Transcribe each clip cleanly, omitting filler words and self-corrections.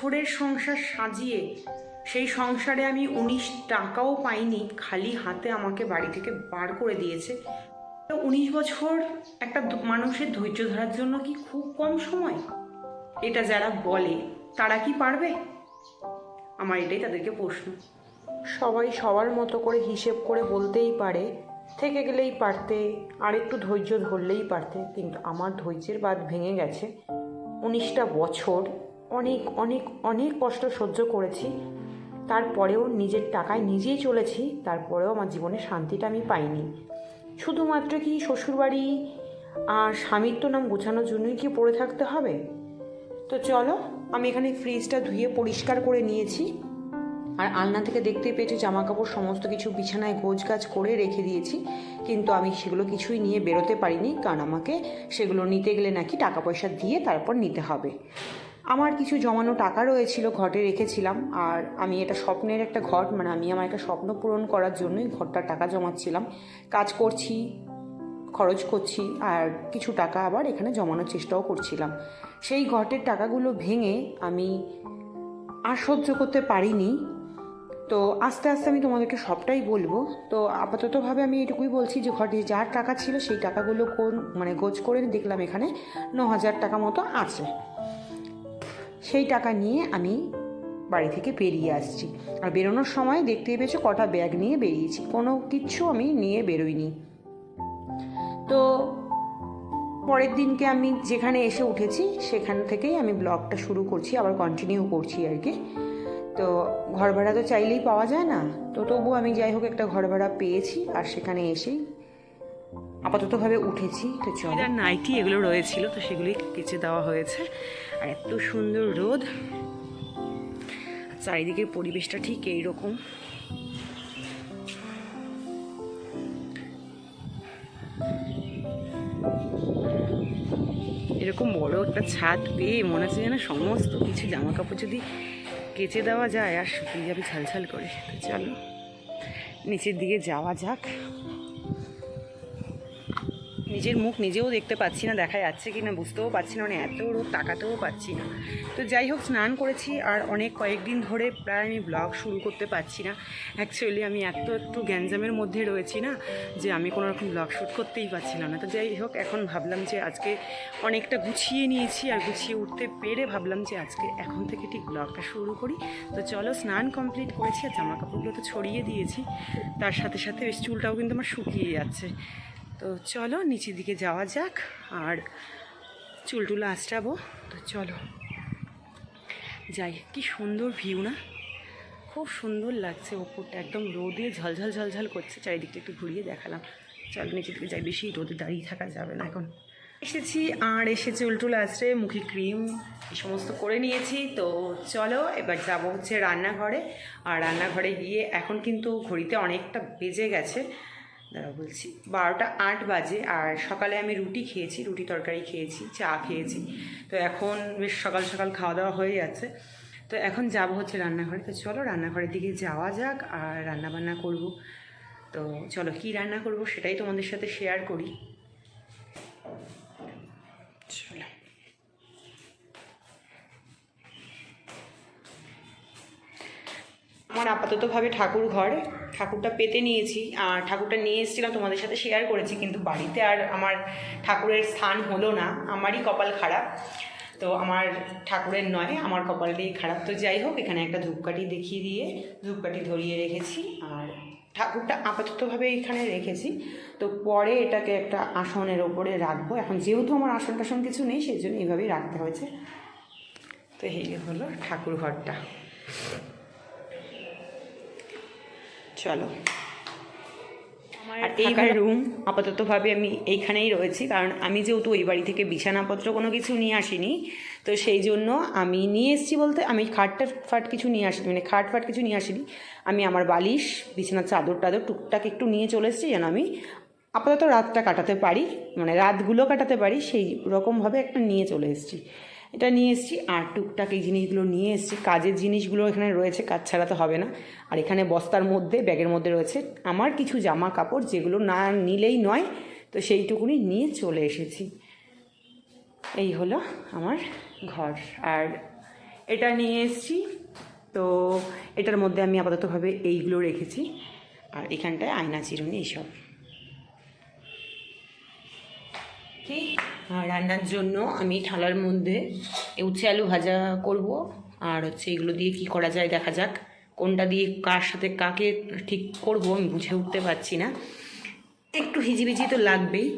বছরের সংসার সাজিয়ে সেই সংসারে আমি 19 টাকাও পাইনি, খালি হাতে আমাকে বাড়ি থেকে বার করে দিয়েছে। 19 বছর একটা মানুষের ধৈর্য ধরার জন্য কি খুব কম সময়? এটা যারা বলে তারা কি পারবে? আমার এটাই তাদেরকে প্রশ্ন। সবাই সবার মতো করে হিসেব করে বলতেই পারে, থেকে গেলেই পারতে, আর একটু ধৈর্য ধরলেই পারতে, কিন্তু আমার ধৈর্যের বাঁধ ভেঙে গেছে। 19টা বছর অনেক অনেক অনেক কষ্ট সহ্য করেছি, তারপরেও নিজের টাকায় নিজেই চলেছি, তারপরেও আমার জীবনে শান্তিটা আমি পাইনি। শুধুমাত্র কি শ্বশুরবাড়ি আর স্বামীর তো নাম গোছানোর জন্যই কি পড়ে থাকতে হবে? তো চলো, আমি এখানে ফ্রিজটা ধুয়ে পরিষ্কার করে নিয়েছি, আর আলনা থেকে দেখতে পেয়েছি জামা কাপড় সমস্ত কিছু বিছানায় গোছগাছ করে রেখে দিয়েছি, কিন্তু আমি সেগুলো কিছুই নিয়ে বেরোতে পারিনি, কারণ আমাকে সেগুলো নিতে গেলে নাকি টাকা পয়সা দিয়ে তারপর নিতে হবে। আমার কিছু জমানো টাকা রয়েছিল, ঘটে রেখেছিলাম, আর আমি এটা স্বপ্নের একটা ঘট, মানে আমি আমার একটা স্বপ্ন পূরণ করার জন্যই ঘরটার টাকা জমাচ্ছিলাম। কাজ করছি, খরচ করছি, আর কিছু টাকা আবার এখানে জমানোর চেষ্টাও করছিলাম। সেই ঘটের টাকাগুলো ভেঙে আমি আর সহ্য করতে পারিনি। তো আস্তে আস্তে আমি তোমাদেরকে সবটাই বলবো। তো আপাততভাবে আমি এটুকুই বলছি যে ঘরে যার টাকা ছিল সেই টাকাগুলো গোছ করে দেখলাম এখানে 9,000 টাকা মতো আছে। সেই টাকা নিয়ে আমি বাড়ি থেকে বেরিয়ে আসছি, আর বেরোনোর সময় দেখতেই পেয়েছো কটা ব্যাগ নিয়ে বেরিয়েছি, কোনো কিচ্ছু আমি নিয়ে বেরোইনি। তো পরের দিনকে আমি যেখানে এসে উঠেছি সেখান থেকেই আমি ব্লগটা শুরু করছি, আবার কন্টিনিউ করছি আর কি। তো ঘর ভাড়া তো চাইলেই পাওয়া যায় না, তো তবু আমি যাই হোক একটা ঘর ভাড়া পেয়েছি, আর সেখানে এসেই আপাততভাবে উঠেছি। তো চল, নাইটি এগুলো রয়েছিল তো সেগুলি কেচে দেওয়া হয়েছে, আর এত সুন্দর রোদ, চারিদিকের পরিবেশটা ঠিক এইরকম। এরকম বড় একটা ছাদ পেয়ে মনে হচ্ছে যেন সমস্ত কিছু জামা কাপড় যদি কেচে দেওয়া যায় আর শুকিয়ে যাবে ঝালঝাল করে। তো চলো নিচের দিকে যাওয়া যাক। নিজের মুখ নিজেও দেখতে পাচ্ছি না, দেখা যাচ্ছে কি না বুঝতেও পারছি না, মানে এত রোদ তাকাতেও পাচ্ছি না। তো যাই হোক, স্নান করেছি, আর কয়েকদিন ধরে প্রায় আমি ব্লগ শুরু করতে পারছি না। অ্যাকচুয়ালি আমি একটু গ্যাঞ্জামের মধ্যে রয়েছি না, যে আমি কোনো রকম ব্লগ শ্যুট করতেই পারছিলাম না। তো যাই হোক, এখন ভাবলাম যে আজকে অনেকটা গুছিয়ে নিয়েছি, আর গুছিয়ে উঠতে পেরে ভাবলাম যে আজকে এখন থেকে ঠিক ব্লগটা শুরু করি। তো চলো, স্নান কমপ্লিট করেছি, আর জামা কাপড়গুলো তো ছড়িয়ে দিয়েছি, তার সাথে সাথে বেশ চুলটাও কিন্তু আমার শুকিয়ে যাচ্ছে। তো চলো নিচের দিকে যাওয়া যাক, আর চুলটুলো আঁচড়াবো। তো চলো যাই। কি সুন্দর ভিউ না, খুব সুন্দর লাগছে, ওপরটা একদম রোদে ঝলঝল ঝলঝল করছে। চারিদিকটা একটু ঘুরিয়ে দেখালাম। চলো নিচের দিকে যাই, বেশি রোদে দাঁড়িয়ে থাকা যাবে না। এখন এসেছি, আর এসে চুলটুল আঁচড়ে মুখে ক্রিম এই সমস্ত করে নিয়েছি। তো চলো এবার যাবো হচ্ছে রান্নাঘরে, আর রান্নাঘরে গিয়ে এখন কিন্তু ঘড়িতে অনেকটা বেজে গেছে, দাঁড়া বলছি 12টা 8 বাজে, আর সকালে আমি রুটি খেয়েছি, রুটি তরকারি খেয়েছি, চা খেয়েছি। তো এখন বেশ সকাল সকাল খাওয়া দাওয়া হয়ে যাচ্ছে। তো এখন যাব হচ্ছে রান্নাঘরে। তো চলো রান্নাঘরের দিকে যাওয়া যাক, আর রান্না বান্না করব। তো চলো কী রান্না করব সেটাই তোমাদের সাথে শেয়ার করি। চলো, আমার আপাততভাবে ঠাকুরটা পেতে নিয়েছি, আর ঠাকুরটা নিয়ে এসেছিলাম তোমাদের সাথে শেয়ার করেছি, কিন্তু বাড়িতে আর আমার ঠাকুরের স্থান হলো না। আমারই কপাল খারাপ, তো আমার ঠাকুরের নয়, আমার কপালটাই খারাপ। তো যাই হোক, এখানে একটা ধূপকাঠি দেখিয়ে দিয়ে ধূপকাঠি ধরিয়ে রেখেছি, আর ঠাকুরটা আপাততভাবে এখানে রেখেছি। তো পরে এটাকে একটা আসনের ওপরে রাখবো। এখন যেহেতু আমার আসন টাসন কিছু নেই, সেই জন্য এইভাবেই রাখতে হয়েছে। তো এই হলো ঠাকুর ঘরটা। চলো, আর এইবার রুম আপাততভাবে আমি এইখানেই রয়েছি, কারণ আমি যেহেতু ওই বাড়ি থেকে বিছানাপত্র কোনো কিছু নিয়ে আসিনি, তো সেই জন্য আমি নিয়ে এসেছি বলতে আমি খাট ফাট কিছু নিয়ে আসিনি, মানে খাট ফাট কিছু নিয়ে আসিনি। আমি আমার বালিশ, বিছানার চাদর টাদর টুকটাক একটু নিয়ে চলে এসেছি, যেন আমি আপাতত রাতটা কাটাতে পারি, মানে রাতগুলো কাটাতে পারি, সেই রকমভাবে একটা নিয়ে চলে এসেছি। এটা নিয়ে এসেছি, আর টুকটাক এই জিনিসগুলো নিয়ে এসেছি। কাজের জিনিসগুলো এখানে রয়েছে, কাজ ছাড়া তো হবে না। আর এখানে বস্তার মধ্যে, ব্যাগের মধ্যে রয়েছে আমার কিছু জামা কাপড়, যেগুলো না নিলেই নয়, তো সেইটুকুনি নিয়ে চলে এসেছি। এই হলো আমার ঘর, আর এটা নিয়ে এসেছি। তো এটার মধ্যে আমি আপাততভাবে এইগুলো রেখেছি, আর এখানটায় আয়না চিরুনি এইসব। আর রান্নার জন্য আমি থালার মধ্যে উচ্ছে আলু ভাজা করব, আর হচ্ছে এগুলো দিয়ে কি করা যায় দেখা যাক। কোনটা দিয়ে কার সাথে কাকে ঠিক করব আমি বুঝে উঠতে পারছি না, একটু হিজিবিজি তো লাগবেই।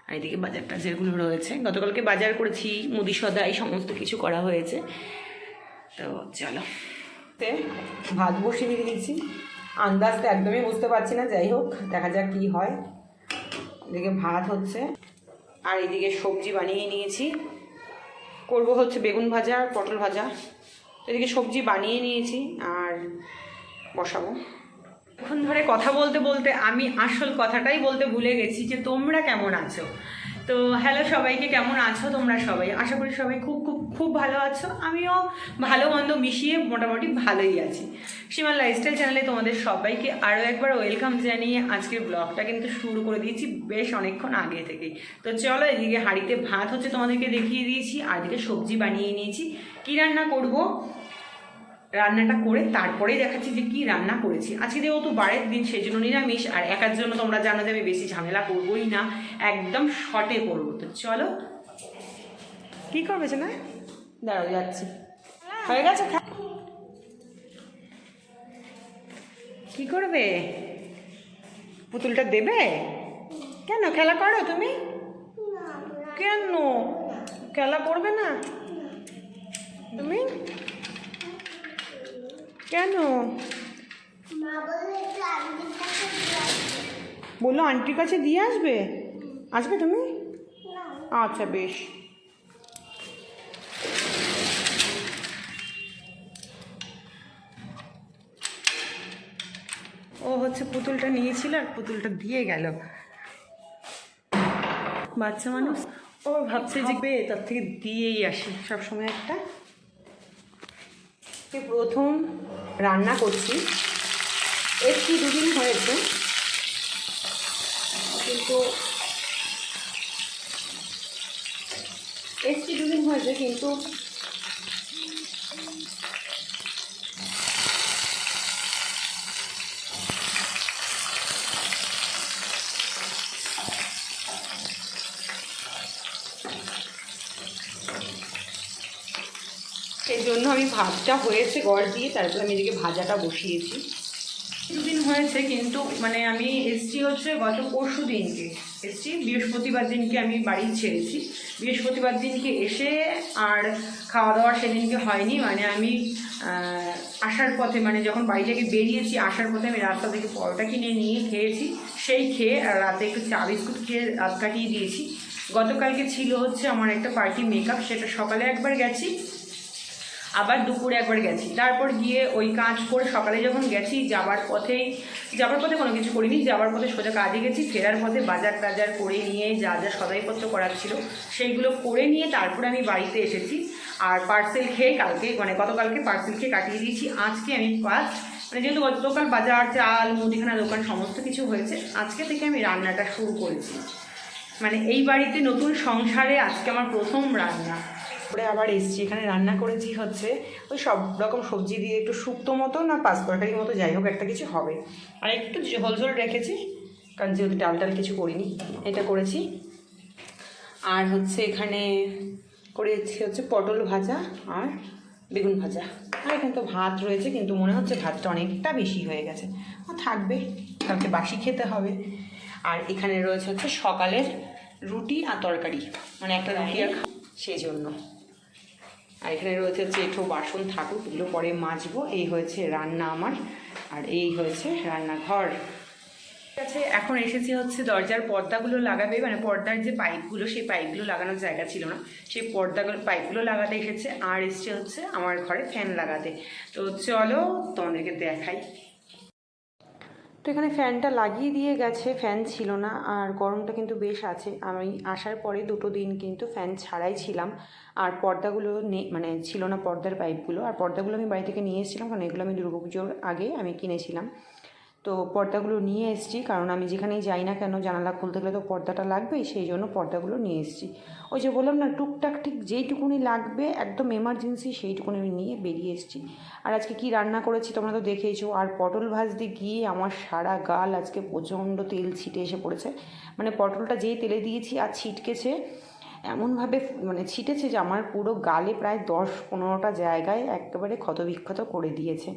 আর এদিকে বাজার টাজারগুলো রয়েছে, গতকালকে বাজার করেছি, মুদি সদা এই সমস্ত কিছু করা হয়েছে। তো চলো, ভাত বসিয়ে দিয়ে দিয়েছি, আন্দাজ তো একদমই বুঝতে পারছি না, যাই হোক দেখা যাক কী হয়। এদিকে ভাত হচ্ছে, আর এদিকে সবজি বানিয়ে নিয়েছি, করব হচ্ছে বেগুন ভাজা আর পটল ভাজা। এদিকে সবজি বানিয়ে নিয়েছি আর বসাবো। এখন ধরে কথা বলতে বলতে আমি আসল কথাটাই বলতে ভুলে গেছি যে তোমরা কেমন আছো। তো হ্যালো সবাইকে, কেমন আছো তোমরা সবাই? আশা করি সবাই খুব খুব খুব ভালো আছো। আমিও ভালো মন্দ মিশিয়ে মোটামুটি ভালোই আছি। সীমার লাইফস্টাইল চ্যানেলে তোমাদের সবাইকে আরও একবার ওয়েলকাম জানিয়ে আজকের ব্লগটা কিন্তু শুরু করে দিয়েছি বেশ অনেকক্ষণ আগে থেকেই। তো চলো, এদিকে হাঁড়িতে ভাত হচ্ছে তোমাদেরকে দেখিয়ে দিয়েছি, আর এদিকে সবজি বানিয়ে নিয়েছি। কী রান্না করব রান্নাটা করে তারপরেই দেখাচ্ছি যে কি রান্না করেছি। আজকে যেহেতু বারের দিন সেই জন্য নিরামিষ, আর একার জন্য তোমরা জানো যে আমি বেশি ঝামেলা করবোই না, একদম শর্টে করবো। তো চলো, কি করবে না, দাঁড়াও যাচ্ছি, হয়ে গেছে। কি করবে, পুতুলটা দেবে? কেন খেলা করো তুমি? কেন খেলা করবে না তুমি? কেন বললো আন্টির কাছে দিয়ে আসবে? আসবে তুমি? আচ্ছা বেশ। ও হচ্ছে পুতুলটা নিয়েছিল আর পুতুলটা দিয়ে গেল। বাচ্চা মানুষ, ও ভাবছে যে তার থেকে দিয়েই আসি সবসময় একটা। প্রথম রান্না করছি, একটু দুদিন হয়েছে, কিন্তু সেই জন্য আমি ভাতটা হয়েছে গড় দিয়ে, তারপরে আমি এদিকে ভাজাটা বসিয়েছি। দুদিন হয়েছে, কিন্তু মানে আমি এসছি হচ্ছে গত পরশু দিনকে এসছি, বৃহস্পতিবার দিনকে আমি বাড়ি ছেড়েছি। বৃহস্পতিবার দিনকে এসে আর খাওয়া দাওয়া সেদিনকে হয়নি, মানে আমি আসার পথে, মানে যখন বাড়ি থেকে বেরিয়েছি আসার পথে আমি রাস্তা থেকে পরোটা কিনে নিয়ে খেয়েছি, সেই খেয়ে আর রাতে একটু চা বিস্কুট খেয়ে রাত কাটিয়ে দিয়েছি। গতকালকে ছিল হচ্ছে আমার একটা পার্টি মেকআপ, সেটা সকালে একবার গেছি, আবার দুপুরে একবার গেছি। তারপর গিয়ে ওই কাজ করে সকালে যখন গেছি, যাবার পথে কোনো কিছু করিনি, যাওয়ার পথে সোজা কাজে গেছি, ফেরার পথে বাজার টাজার করে নিয়ে যা যা সদাইপত্র করার ছিল সেইগুলো করে নিয়ে তারপরে আমি বাড়িতে এসেছি। আর পার্সেল খেয়ে গতকালকে পার্সেল খেয়ে কাটিয়ে দিয়েছি। আজকে আমি যেহেতু গতকাল বাজার, চাল, মুদিখানা দোকান সমস্ত কিছু হয়েছে, আজকে থেকে আমি রান্নাটা শুরু করেছি। মানে এই বাড়িতে নতুন সংসারে আজকে আমার প্রথম রান্না করে আবার এসছি। এখানে রান্না করেছি হচ্ছে ওই সব রকম সবজি দিয়ে একটু শুক্তো মতো না পাঁচ তরকারির মতো, যাই হোক একটা কিছু হবে। আর একটু ঝোল ঝোল রেখেছি, কারণ যেহেতু ডাল টাল কিছু করিনি, এটা করেছি। আর হচ্ছে এখানে করেছি হচ্ছে পটল ভাজা আর বেগুন ভাজা। আর এখানে তো ভাত রয়েছে, কিন্তু মনে হচ্ছে ভাতটা অনেকটা বেশি হয়ে গেছে, থাকবে, কালকে বাসি খেতে হবে। আর এখানে রয়েছে হচ্ছে সকালের রুটি আর তরকারি, মানে একটা রুটি আর সেই জন্য। আর এখানে রয়েছে হচ্ছে একটু বাসন থাকুক, এগুলো পরে মাজবো। এই হয়েছে রান্না আমার, আর এই হয়েছে রান্নাঘর। ঠিক আছে, এখন এসেছি হচ্ছে দরজার পর্দাগুলো লাগাবে, মানে পর্দার যে পাইপগুলো, সেই পাইপগুলো লাগানোর জায়গা ছিল না, সেই পাইপগুলো লাগাতে এসেছে। আর এসছে হচ্ছে আমার ঘরে ফ্যান লাগাতে। তো চলো তোমাদেরকে দেখাই। তো এখানে ফ্যানটা লাগিয়ে দিয়ে গেছে, ফ্যান ছিল না, আর গরমটা কিন্তু বেশ আছে। আমি আসার পরে দুটো দিন কিন্তু ফ্যান ছাড়াই ছিলাম, আর পর্দাগুলো মানে ছিল না, পর্দার পাইপগুলো। আর পর্দাগুলো আমি বাড়ি থেকে নিয়ে এসেছিলাম, কারণ এগুলো আমি দুর্গাপুজোর আগে আমি কিনেছিলাম। তো পর্দাগুলো নিয়ে এসেছি, কারণ আমি যেখানেই যাই না কেন জানালা খুলতে গেলে তো পর্দাটা লাগবেই, সেই জন্য পর্দাগুলো নিয়ে এসেছি। ওই যে বললাম না, টুকটাক ঠিক যেইটুকুনি লাগবে একদম এমার্জেন্সি সেইটুকুনি আমি নিয়ে বেরিয়ে এসেছি। আর আজকে কি রান্না করেছি তোমরা তো দেখেইছো। আর পটল ভাজতে গিয়ে আমার সারা গাল আজকে প্রচণ্ড তেল ছিটে এসে পড়েছে। মানে পটলটা যেই তেলে দিয়েছি আর ছিটকেছে, এমনভাবে মানে ছিটেছে যে আমার পুরো গালে প্রায় 10-15টা জায়গায় একেবারে ক্ষতবিক্ষত করে দিয়েছে।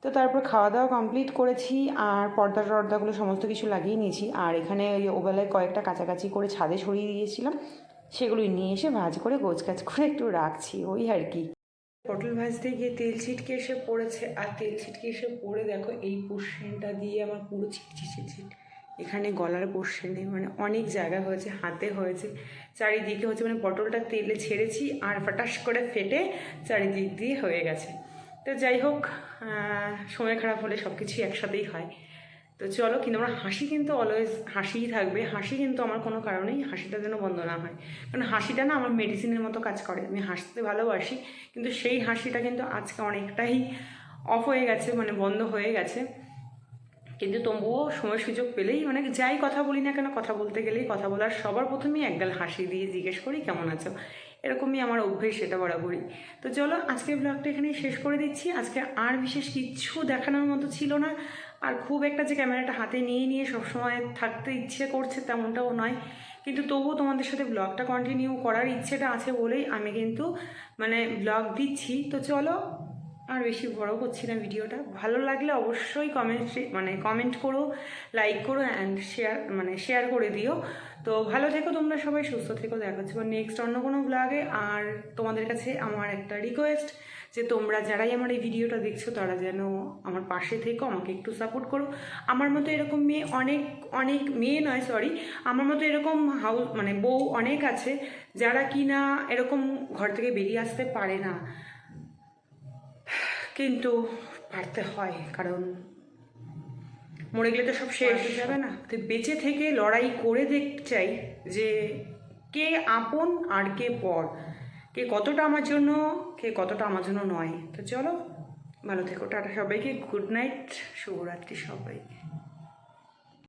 তো তারপর খাওয়া দাওয়া কমপ্লিট করেছি, আর পর্দা টর্দাগুলো সমস্ত কিছু লাগিয়ে নিয়েছি। আর এখানে ওই ওবেলায় কয়েকটা কাছাকাছি করে ছাদে ছড়িয়ে দিয়েছিলাম, সেগুলোই নিয়ে এসে ভাজ করে গোছগাছ করে একটু রাখছি, ওই আর কি। পটল ভাজতে গিয়ে তেল ছিটকে এসে পড়েছে, আর তেল ছিটকে এসে পড়ে দেখো এই পোর্শনটা দিয়ে আমার পুরো ছিটছিট, এখানে গলার পোর্শনে মানে অনেক জায়গা হয়েছে, হাতে হয়েছে, চারিদিকে হচ্ছে, মানে পটলটা তেলে ছেড়েছি আর ফটাস করে ফেটে চারিদিক দিয়ে হয়ে গেছে। তো যাই হোক, সময় খারাপ হলে সব কিছুই একসাথেই হয়। তো চলো, কিন্তু আমার হাসি কিন্তু অলওয়েজ হাসিই থাকবে। হাসি কিন্তু আমার কোনো কারণেই হাসিটা যেন বন্ধ না হয়, কারণ হাসিটা না আমার মেডিসিনের মতো কাজ করে। আমি হাসতে ভালোবাসি, কিন্তু সেই হাসিটা কিন্তু আজকে অনেকটাই অফ হয়ে গেছে, মানে বন্ধ হয়ে গেছে। কিন্তু তবুও সময় সুযোগ পেলেই, মানে যাই কথা বলি না কেন, কথা বলতে গেলেই কথা বলার সবার প্রথমেই একগাল হাসি দিয়ে জিজ্ঞেস করি কেমন আছো, এরকমই আমার অভ্যেস, সেটা বরাবরই। তো চলো, আজকের ব্লগটা এখানেই শেষ করে দিচ্ছি। আজকে আর বিশেষ কিচ্ছু দেখানোর মতো ছিল না, আর খুব একটা যে ক্যামেরাটা হাতে নিয়ে নিয়ে সবসময় থাকতে ইচ্ছে করছে তেমনটাও নয়, কিন্তু তবুও তোমাদের সাথে ব্লগটা কন্টিনিউ করার ইচ্ছেটা আছে বলেই আমি কিন্তু মানে ব্লগ দিচ্ছি। তো চলো, আর বেশি বড় করছি না ভিডিওটা। ভালো লাগলে অবশ্যই কমেন্ট করো, লাইক করো অ্যান্ড শেয়ার করে দিও। তো ভালো থেকো তোমরা সবাই, সুস্থ থেকো, দেখা হচ্ছে নেক্সট অন্য কোনো ব্লগে। আর তোমাদের কাছে আমার একটা রিকোয়েস্ট, যে তোমরা যারাই আমার এই ভিডিওটা দেখছো তারা যেন আমার পাশে থেকো, আমাকে একটু সাপোর্ট করো। আমার মতো এরকম মেয়ে অনেক মেয়ে নয়, সরি, আমার মতো এরকম বউ অনেক আছে যারা কি না এরকম ঘর থেকে বেরিয়ে আসতে পারে না, কিন্তু পারতে হয়, কারণ মরে গেলে তো সব শেষ হয়ে যাবে না। তো বেঁচে থেকে লড়াই করে দেখতে চাই যে কে আপন আর কে পর, কে কতটা আমার জন্য, কে কতটা আমার জন্য নয়। তো চলো, ভালো থেকো, টাটা সবাইকে, গুড নাইট, শুভরাত্রি সবাই।